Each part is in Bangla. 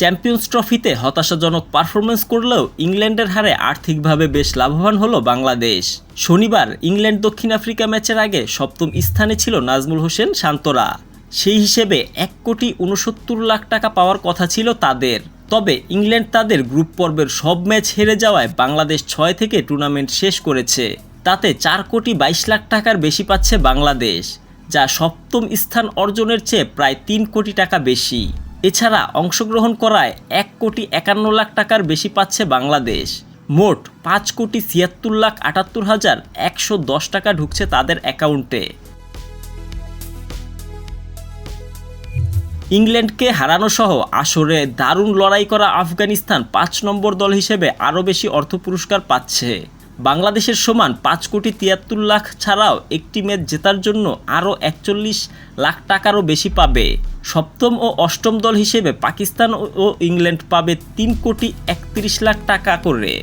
চ্যাম্পিয়ন্স ট্রফিতে হতাশাজনক পারফরমেন্স করলেও ইংল্যান্ডের হারে আর্থিকভাবে বেশ লাভবান হলো বাংলাদেশ। শনিবার ইংল্যান্ড দক্ষিণ আফ্রিকা ম্যাচের আগে সপ্তম স্থানে ছিল নাজমুল হোসেন শান্তরা। সেই হিসেবে 1,69,00,000 টাকা পাওয়ার কথা ছিল তাদের। তবে ইংল্যান্ড তাদের গ্রুপ পর্বের সব ম্যাচ হেরে যাওয়ায় বাংলাদেশ 6 থেকে টুর্নামেন্ট শেষ করেছে। তাতে 4,22,00,000 টাকার বেশি পাচ্ছে বাংলাদেশ, যা সপ্তম স্থান অর্জনের চেয়ে প্রায় 3 কোটি টাকা বেশি। এছাড়া অংশগ্রহণ করায় 1,51,00,000 টাকার বেশি পাচ্ছে বাংলাদেশ। মোট 5,76,78,110 টাকা ঢুকছে তাদের অ্যাকাউন্টে। ইংল্যান্ডকে হারানো সহ আসরে দারুণ লড়াই করা আফগানিস্তান 5 নম্বর দল হিসেবে আরও বেশি অর্থ পুরস্কার পাচ্ছে। বাংলাদেশের সমান 5,73,00,000 ছাড়াও একটি ম্যাচ জেতার জন্য আরও 41,00,000 টাকারও বেশি পাবে। সপ্তম ও অষ্টম দল হিসেবে পাকিস্তান ও ইংল্যান্ড পাবে 3,31,00,000 টাকা করে।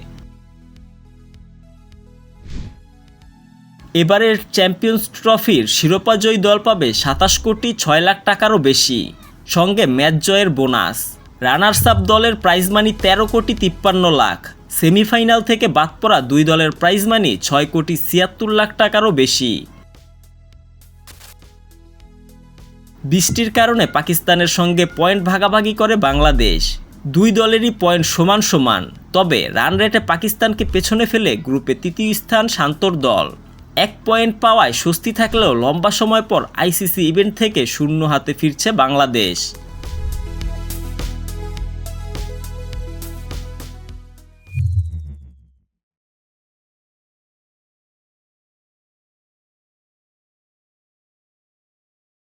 এবারের চ্যাম্পিয়ন্স ট্রফির শিরোপাজয়ী দল পাবে 27,06,00,000 টাকারও বেশি, সঙ্গে ম্যাচ জয়ের বোনাস। রানার্স আপ দলের প্রাইজ মানি 13,53,00,000। সেমিফাইনাল থেকে বাদ পড়া দুই দলের প্রাইজ মানি 6,76,00,000 টাকারও বেশি। বৃষ্টির কারণে পাকিস্তানের সঙ্গে পয়েন্ট ভাগাভাগি করে বাংলাদেশ। দুই দলেরই পয়েন্ট সমান সমান। তবে রান রেটে পাকিস্তানকে পেছনে ফেলে গ্রুপে তৃতীয় স্থান শান্তর দল। 1 পয়েন্ট পাওয়ায় স্বস্তি থাকলেও লম্বা সময় পর আইসিসি ইভেন্ট থেকে শূন্য হাতে ফিরছে বাংলাদেশ।